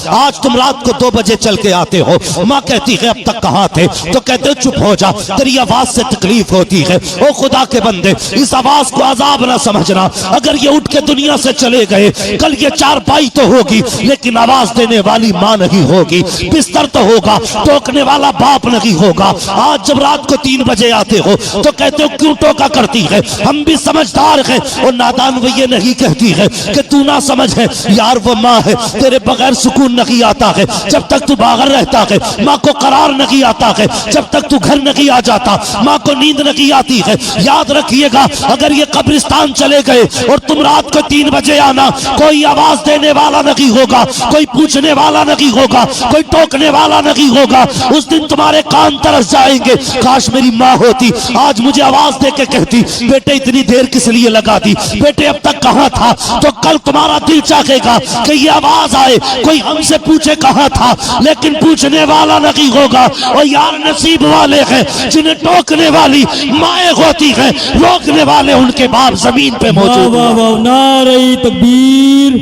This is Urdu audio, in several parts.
آج تم رات کو 2 بجے چل کے آتے ہو. ماں کہتی ہے اب تک کہاں تھے؟ تو کہتے ہو چپ ہو جا، تیری آواز سے تکلیف ہوتی ہے. او خدا کے بندے، اس آواز کو عذاب نہ سمجھنا. اگر یہ اٹھ کے دنیا سے چلے گئے، کل یہ چارپائی تو ہوگی لیکن آواز دینے والی ماں نہیں ہوگی، بستر تو ہوگا، ٹوکنے والا باپ نہیں ہوگا. آج جب رات کو 3 بجے آتے ہو تو کہتے ہو کیوں ٹوکا کرتی ہے؟ ہم بھی سمجھدار ہیں. اور نادان وہ یہ نہیں کہتی ہے کہ تو نہ سمجھ ہے، یار وہ ماں ہے، تیرے بغیر سکون نہیں آتا ہے جب تک تو باہر رہتا ہے. ماں کو قرار نہیں آتا ہے جب تک تو گھر نہیں آ جاتا. ماں کو نیند نہیں آتی ہے. یاد رکھیے گا، اگر یہ قبرستان چلے گئے اور تم رات کو 3 بجے آنا، کوئی آواز دینے والا نہیں ہوگا، کوئی پوچھنے والا نہیں ہوگا، کوئی ٹوکنے والا نہیں ہوگا. اس دن تمہارے کان ترس جائیں گے، کاش میری ماں ہوتی، آج مجھے آواز دے کے کہتی بیٹے اتنی دیر کس لیے لگا دی، بیٹے اب تک کہاں تھا. تو کل تمہارا دل چاہے گا کہ یہ آواز آئے، کوئی ہم سے پوچھے کہاں تھا، لیکن پوچھنے والا نہیں ہوگا. اور یار نصیب والے ہیں جنہیں ٹوکنے والی مائیں ہوتی ہیں، روکنے والے ان کے باپ زمین پہ موجود ہیں. نعرہ تکبیر،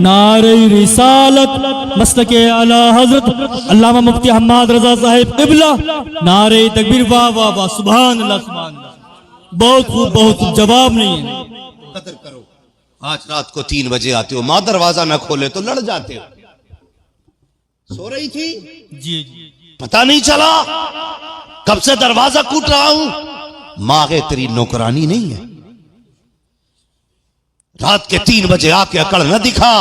نعرہ رسالت، مسلک اعلی حضرت علامہ مفتی حماد رضا صاحب قبلہ. نعرہ تکبیر، واہ واہ واہ، سبحان اللہ سبحان اللہ. بہت خوب، بہت خوب، جواب نہیں ہے. قدر کرو. آج رات کو 3 بجے آتے ہو، ماں دروازہ نہ کھولے تو لڑ جاتے ہو. سو رہی تھی، جی جی، پتہ نہیں چلا، کب سے دروازہ کوٹ رہا ہوں. ماں ہے تیری نوکرانی نہیں ہے. رات کے 3 بجے آ کے اکڑ نہ دکھا.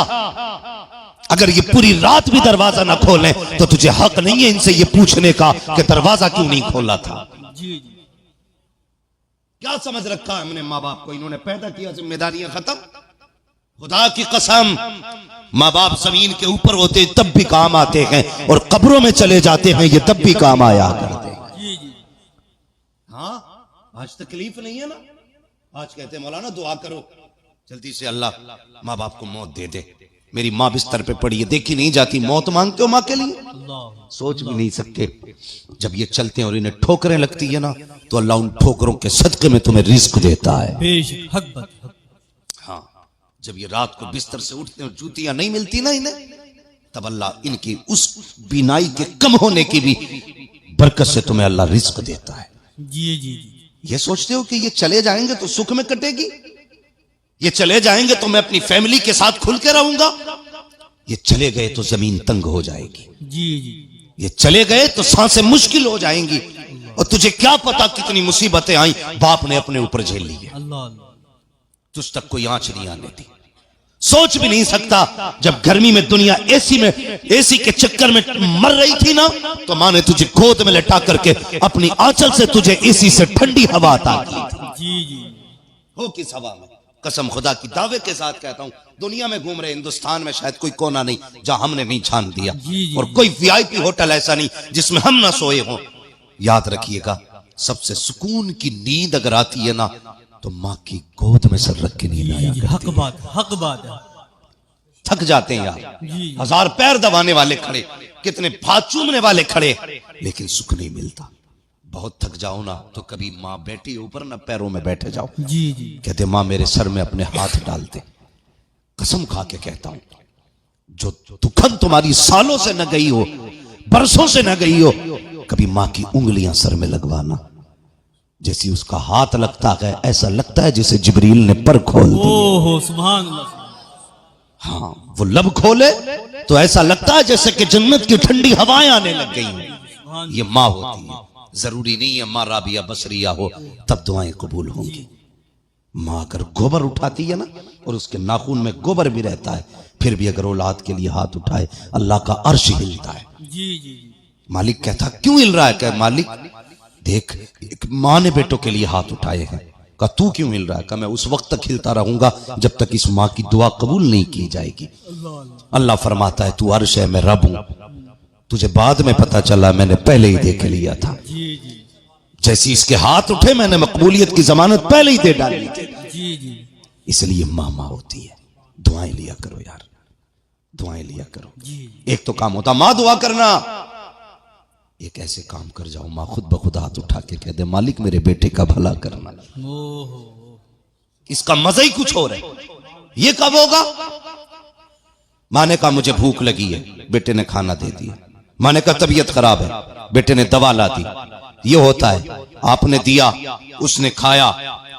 اگر یہ پوری رات بھی دروازہ نہ کھولیں تو تجھے حق نہیں ہے ان سے یہ پوچھنے کا کہ دروازہ کیوں نہیں کھولا تھا. جی جی، کیا سمجھ رکھا ہم نے ماں باپ کو؟ انہوں نے پیدا کیا، ذمہ داریاں ختم. خدا کی قسم، ماں باپ زمین کے اوپر ہوتے تب بھی کام آتے ہیں، اور قبروں میں چلے جاتے ہیں یہ تب بھی کام آیا کرتے ہیں. جی جی، ہاں آج تکلیف نہیں ہے نا. آج کہتے ہیں مولانا دعا کرو جلدی سے اللہ ماں باپ کو موت دے دے. میری ماں بستر پہ پڑی ہے، دیکھی نہیں جاتی، موت مانگتے ہو ماں کے لیے؟ سوچ بھی نہیں سکتے. جب یہ چلتے ہیں اور انہیں ٹھوکریں لگتی ہے نا تو اللہ ان ٹھوکروں کے صدقے میں تمہیں رزق دیتا ہے. بے شک، حق بات. ہاں جب یہ رات کو بستر سے اٹھتے ہیں اور جوتیاں نہیں ملتی نا انہیں، تب اللہ ان کی اس بینائی کے کم ہونے کی بھی برکت سے تمہیں اللہ رزق دیتا ہے. جی جی جی، یہ سوچتے ہو کہ یہ چلے جائیں گے تو سکھ میں کٹے گی، یہ چلے جائیں گے تو میں اپنی فیملی کے ساتھ کھل کے رہوں گا. یہ چلے گئے تو زمین تنگ ہو جائے گی، جی جی، یہ چلے گئے تو سانسیں مشکل ہو جائیں گی. اور تجھے کیا پتا کتنی مصیبتیں آئیں باپ نے اپنے اوپر جھیل لی ہے. اللہ اللہ. تجھ تک کوئی آنچ نہیں آنے دی. سوچ بھی نہیں سکتا جب گرمی میں دنیا اے سی کے چکر میں مر رہی تھی نا تو ماں نے تجھے گود میں لٹا کر کے اپنی آنچل سے تجھے اے سی سے ٹھنڈی ہوا عطا کی تھی. جی جی، ہو کس ہوا میں؟ قسم خدا کی دعوے کے ساتھ کہتا ہوں، دنیا میں گھوم رہے ہندوستان میں شاید کوئی کونا نہیں جہاں ہم نے نہیں چھان دیا، اور کوئی وی آئی پی ہوٹل ایسا نہیں جس میں ہم نہ سوئے ہوں. یاد رکھیے گا، سب سے سکون کی نیند اگر آتی ہے نا تو ماں کی گود میں سر رکھ کے نیند آیا حق بات، حق بات ہے. تھک جاتے ہیں یار، 1000 پیر دبانے والے کھڑے، کتنے ہاتھ چومنے والے کھڑے، لیکن سکھ نہیں ملتا. بہت تھک جاؤ نا تو کبھی ماں بیٹھی اوپر نہ پیروں میں بیٹھے جاؤ. جی جی، کہتے ماں میرے سر میں اپنے ہاتھ ڈالتے. قسم کھا کے کہتا ہوں، جو دکھن تمہاری سالوں سے نہ گئی ہو، برسوں سے نہ گئی ہو، کبھی ماں کی انگلیاں سر میں لگوانا. جیسی اس کا ہاتھ لگتا ہے ایسا لگتا ہے جسے جبریل نے پر کھول دی. اوہ سبحان اللہ. ہاں وہ لب کھولے تو ایسا لگتا ہے جیسے کہ جنت کی ٹھنڈی ہوائیں آنے لگ گئی ہیں. یہ ماں ہوتی ہے. ضروری نہیں ہے ماں رابعہ بصریہ ہو تب دعائیں قبول ہوں گی. ماں اگر گوبر اٹھاتی ہے نا اور اس کے ناخن میں گوبر بھی رہتا ہے پھر بھی اگر اولاد کے لیے ہاتھ اٹھائے اللہ کا عرش ہلتا ہے. جی جی جی، مالک کہتا کیوں ہل رہا ہے؟ کہ مالک دیکھ ایک ماں نے بیٹوں کے لیے ہاتھ اٹھائے ہیں. کہا تو کیوں ہل رہا ہے؟ کہا میں اس وقت تک ہلتا رہوں گا جب تک اس ماں کی دعا قبول نہیں کی جائے گی. اللہ فرماتا ہے تو عرش ہے میں رب ہوں. تجھے بعد میں پتا چلا میں نے پہلے ہی دیکھ لیا تھا. جیسی اس کے ہاتھ اٹھے میں نے مقبولیت کی ضمانت پہلے ہی دے ڈالی تھی. اس لیے ماں ہوتی ہے. دعائیں لیا کرو یار، دعائیں لیا کرو. ایک تو کام ہوتا ماں دعا کرنا، ایک ایسے کام کر جاؤ ماں خود بخود ہاتھ اٹھا کے کہہ دے مالک میرے بیٹے کا بھلا کرنا. اس کا مزہ ہی کچھ ہو رہا ہے. یہ کب ہوگا؟ ماں نے کہا مجھے بھوک لگی ہے، بیٹے نے کھانا دے دیا۔ ماں نے کہا طبیعت خراب ہے، بیٹے نے دوا لا دی۔ یہ ہوتا ہے، آپ نے دیا، اس نے کھایا،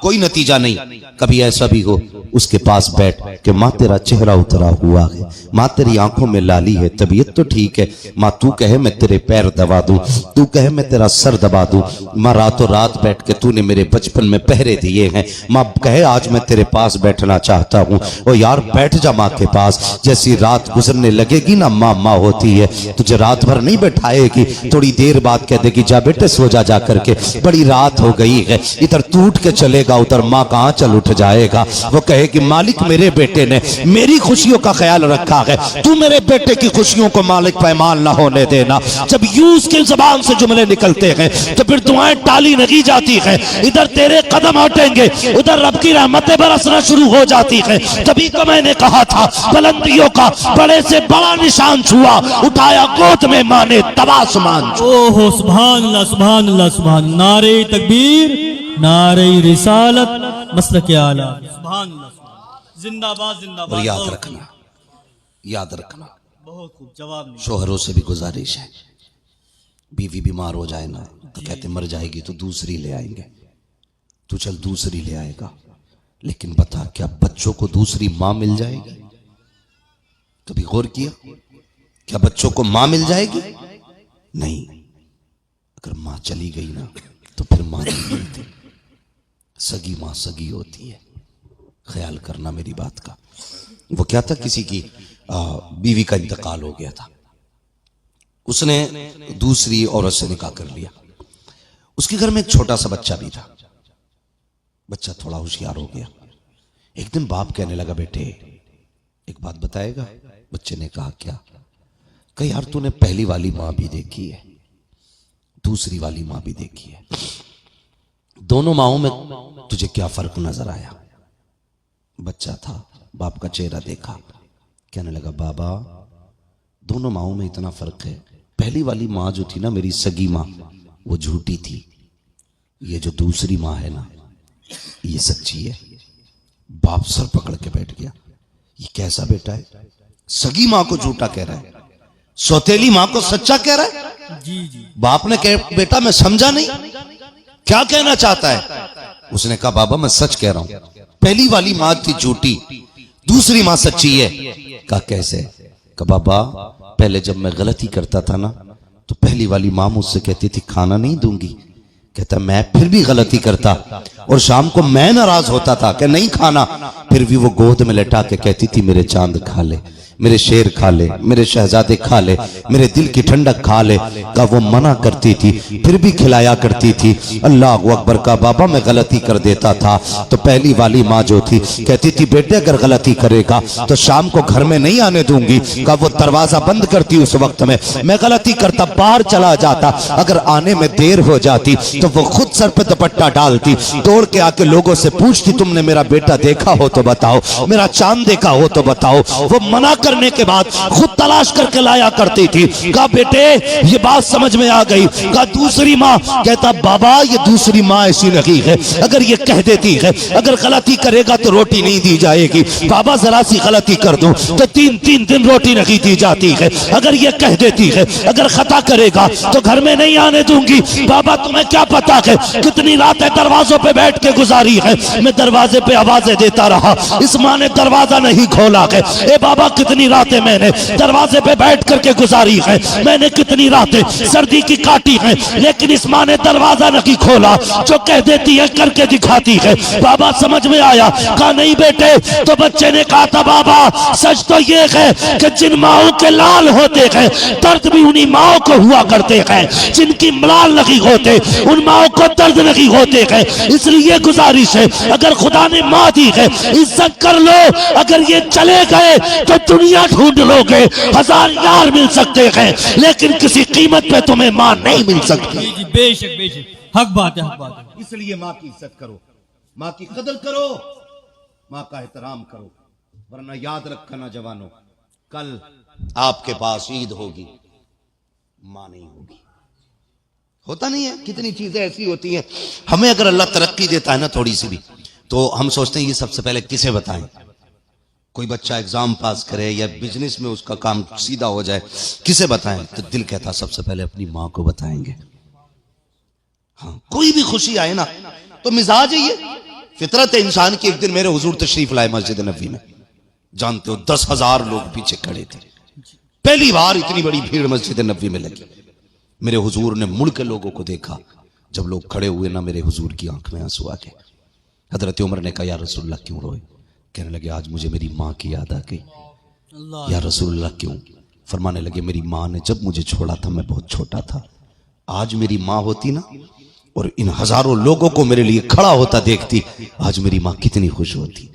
کوئی نتیجہ نہیں۔ کبھی ایسا بھی ہو اس کے پاس بیٹھ کہ ماں تیرا چہرہ اترا ہوا ہے، ماں تیری آنکھوں میں لالی ہے، طبیعت تو ٹھیک ہے، ماں تو کہے میں تیرے پیر دبا دوں، تو کہے میں تیرا سر دبا دوں، ماں راتوں رات بیٹھ کے تو نے میرے بچپن میں پہرے دیے ہیں، ماں کہے آج میں تیرے پاس بیٹھنا چاہتا ہوں۔ او یار بیٹھ جا ماں کے پاس، جیسی رات گزرنے لگے گی نا ماں ماں ہوتی ہے، تجھے رات بھر نہیں بیٹھائے گی، تھوڑی دیر بعد کہہ دے گی جا بیٹے سو جا جا کر کے، بڑی رات ہو گئی ہے، ادھر ٹوٹ کے چلے گا ادھر ماں کہاں چل اٹھ جائے گا۔ وہ کہے کہ مالک میرے بیٹے نے میری خوشیوں کا خیال رکھا ہے، تو میرے بیٹے کی خوشیوں کو مالک پائمال نہ ہونے دینا۔ جب یوں اس کی زبان سے جملے نکلتے ہیں تو پھر دعائیں ٹالی نہیں جاتی ہیں، ادھر تیرے قدم ہٹیں گے ادھر رب کی رحمتیں برسنا شروع ہو جاتی ہیں۔ تبھی تو میں نے کہا تھا بلندیوں کا بڑے سے بڑا نشان چھوا، اٹھایا گود میں ماں نے تب آسمان چھوا۔ اوہ سبحان اللہ سبحان اللہ سبحان، نعرہ تکبیر، نعرہ رسالت، مسلک اعلیٰ، سبحان اللہ زندہ باد زندہ اور باد۔ یاد رکھنا، یاد رکھنا، بہت خوب، جواب نہیں۔ شوہروں سے بھی گزارش ہے، بیوی بیمار ہو جائے نا تو کہتے مر جائے گی تو دوسری لے آئیں گے، تو چل دوسری لے آئے گا، لیکن بتا کیا بچوں کو دوسری ماں مل جائے گی؟ کبھی غور کیا کیا بچوں کو ماں مل جائے گی؟ نہیں، اگر ماں چلی گئی نا تو پھر ماں نہیں ملتی، سگی ماں سگی ہوتی ہے، خیال کرنا میری بات کا۔ وہ کیا تھا، کسی کی بیوی کا انتقال ہو گیا تھا، اس نے دوسری عورت سے نکاح کر لیا، اس کے گھر میں ایک چھوٹا سا بچہ بھی تھا، بچہ تھوڑا ہوشیار ہو گیا۔ ایک دن باپ کہنے لگا بیٹے ایک بات بتائے گا؟ بچے نے کہا کیا؟ کہ یار تو نے پہلی والی ماں بھی دیکھی ہے، دوسری والی ماں بھی دیکھی ہے، دونوں ماؤں میں تجھے کیا فرق نظر آیا؟ بچہ تھا، باپ کا چہرہ دیکھا، کہنے لگا بابا دونوں ماؤں میں اتنا فرق ہے، پہلی والی ماں جو تھی نا میری سگی ماں وہ جھوٹی تھی، یہ جو دوسری ماں ہے نا یہ سچی ہے۔ باپ سر پکڑ کے بیٹھ گیا، یہ کیسا بیٹا ہے، سگی ماں کو جھوٹا کہہ رہا ہے، سوتیلی ماں کو سچا کہہ رہا ہے۔ جی جی، باپ نے کہا بیٹا میں سمجھا نہیں، کیا کہنا چاہتا ہے؟ اس نے کہا بابا میں سچ کہہ رہا ہوں، پہلی والی ماں تھی جھوٹی، دوسری ماں سچی ہے۔ کہا کیسے؟ کہا بابا پہلے جب میں غلطی کرتا تھا نا تو پہلی والی ماں مجھ سے کہتی تھی کھانا نہیں دوں گی، کہتا میں پھر بھی غلطی کرتا اور شام کو میں ناراض ہوتا تھا کہ نہیں کھانا، پھر بھی وہ گود میں لٹا کے کہتی تھی میرے چاند کھا لے، میرے شیر کھا لے، میرے شہزادے کھا لے، میرے دل کی ٹھنڈک کھا لے۔ کہا وہ منع کرتی تھی پھر بھی کھلایا کرتی تھی۔ اللہ اکبر، کہا بابا میں غلطی کر دیتا تھا تو پہلی والی ماں جو تھی کہتی تھی بیٹے اگر غلطی کرے گا تو شام کو گھر میں نہیں آنے دوں گی۔ کہا وہ دروازہ بند کرتی اس وقت میں غلطی کرتا باہر چلا جاتا، اگر آنے میں دیر ہو جاتی تو وہ خود سر پہ دوپٹہ ڈالتی، دوڑ کے آ کے لوگوں سے پوچھتی تم نے میرا بیٹا دیکھا ہو تو بتاؤ، میرا چاند دیکھا ہو تو بتاؤ۔ وہ منع کرنے کے بعد خود تلاش کر کے لایا کرتی تھی۔ کہا بیٹے یہ بات سمجھ میں آ گئی؟ کہا دوسری ماں؟ کہتا بابا یہ دوسری ماں ایسی نہیں ہے، اگر یہ کہہ دیتی ہے اگر غلطی کرے گا تو روٹی نہیں دی جائے گی، بابا ذرا سی غلطی کر دوں تو 3 دن روٹی نہیں دی جاتی ہے، اگر یہ کہہ دیتی ہے اگر خطا کرے گا تو گھر میں نہیں آنے دوں گی، بابا تمہیں کیا پتا ہے کتنی راتیں دروازوں پہ بیٹھ کے گزاری ہے، میں دروازے پہ آوازیں دیتا رہا، اس ماں نے دروازہ نہیں کھولا ہے، اے بابا کتنی راتیں میں نے دروازے پہ بیٹھ کر کے گزاری ہے، میں نے کتنی راتیں سردی کی کاٹی ہیں، لیکن اس ماں نے دروازہ نہیں کھولا، جو کہہ دیتی ہے کر کے دکھاتی ہے۔ بابا سمجھ میں آیا؟ کہا نہیں بیٹے، تو بچے نے کہا تھا بابا سچ تو یہ ہے کہ جن ماؤں کے لال ہوتے ہیں درد بھی انہی ماؤں کو ہوا کرتے ہیں، جن کی ملال نہیں ہوتے ان ماؤں کو درد نہیں ہوتے ہیں، اس لیے گزارش ہے اگر خدا نے ماں دی ہے عزت کر لو، اگر یہ چلے گئے تو دنیا ڈھونڈ لو گے، 1000 یار مل سکتے ہیں لیکن کسی قیمت پہ تمہیں ماں نہیں مل سکتی۔ جی جی، بے شک بے شک، حق بات ہے حق بات ہے۔ اس لیے ماں کی عزت کرو، ماں کی قدر کرو، ماں کا احترام کرو، ورنہ یاد رکھنا جوانوں کل آپ کے پاس عید ہوگی ماں نہیں ہوگی۔ ہوتا نہیں ہے، کتنی چیزیں ایسی ہوتی ہیں ہمیں اگر اللہ ترقی دیتا ہے نا تھوڑی سی بھی تو ہم سوچتے ہیں یہ سب سے پہلے کسے بتائیں، کوئی بچہ ایگزام پاس کرے یا بزنس میں اس کا کام سیدھا ہو جائے، کسے بتائیں؟ تو دل کہتا سب سے پہلے اپنی ماں کو بتائیں گے۔ ہاں، کوئی بھی خوشی آئے نا تو مزاج ہے، یہ فطرت ہے انسان کی۔ ایک دن میرے حضور تشریف لائے مسجد نبوی میں، جانتے ہو 10,000 لوگ پیچھے کھڑے تھے، پہلی بار اتنی بڑی بھیڑ مسجد نبوی میں لگی۔ میرے حضور نے مڑ کے لوگوں کو دیکھا، جب لوگ کھڑے ہوئے نا میرے حضور کی آنکھ میں آنسو آ گئے۔ حضرت عمر نے کہا یا رسول اللہ کیوں روئے؟ کہنے لگے آج مجھے میری ماں کی یاد آ گئی۔ یا رسول اللہ کیوں؟ فرمانے لگے میری ماں نے جب مجھے چھوڑا تھا میں بہت چھوٹا تھا، آج میری ماں ہوتی نا اور ان ہزاروں لوگوں کو میرے لیے کھڑا ہوتا دیکھتی، آج میری ماں کتنی خوش ہوتی۔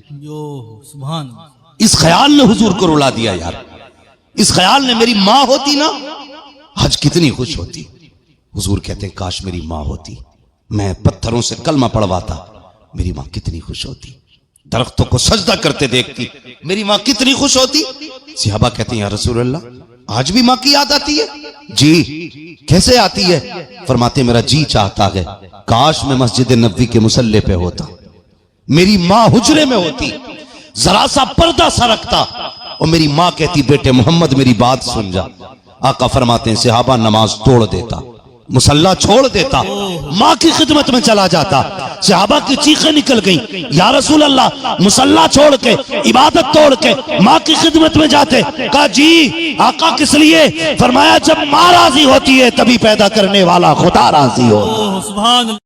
سبحان۔ اس خیال نے حضور کو رلا دیا یار، اس خیال نے میری ماں ہوتی نا آج کتنی خوش ہوتی۔ حضور کہتے ہیں کاش میری ماں ہوتی، میں پتھروں سے کلمہ پڑھواتا، میری ماں کتنی خوش ہوتی۔ درختوں کو سجدہ کرتے دیکھتی، میری ماں کتنی خوش ہوتی۔ صحابہ کہتے ہیں یا رسول اللہ آج بھی ماں کی یاد آتی ہے؟ جی۔ کیسے آتی ہے؟ فرماتے میرا جی چاہتا ہے کاش میں مسجد نبوی کے مصلی پہ ہوتا، میری ماں حجرے میں ہوتی، ذرا سا پردہ سرکتا اور میری ماں کہتی بیٹے محمد میری بات سن جا۔ آقا فرماتے ہیں صحابہ نماز توڑ دیتا، مصلی چھوڑ دیتا، ماں کی خدمت میں چلا جاتا۔ صحابہ کی چیخیں نکل گئیں یا رسول اللہ مصلی چھوڑ کے عبادت توڑ کے ماں کی خدمت میں جاتے؟ کہا جی۔ آقا کس لیے؟ فرمایا جب ماں راضی ہوتی ہے تبھی پیدا کرنے والا خدا راضی ہو۔ سبحان اللہ۔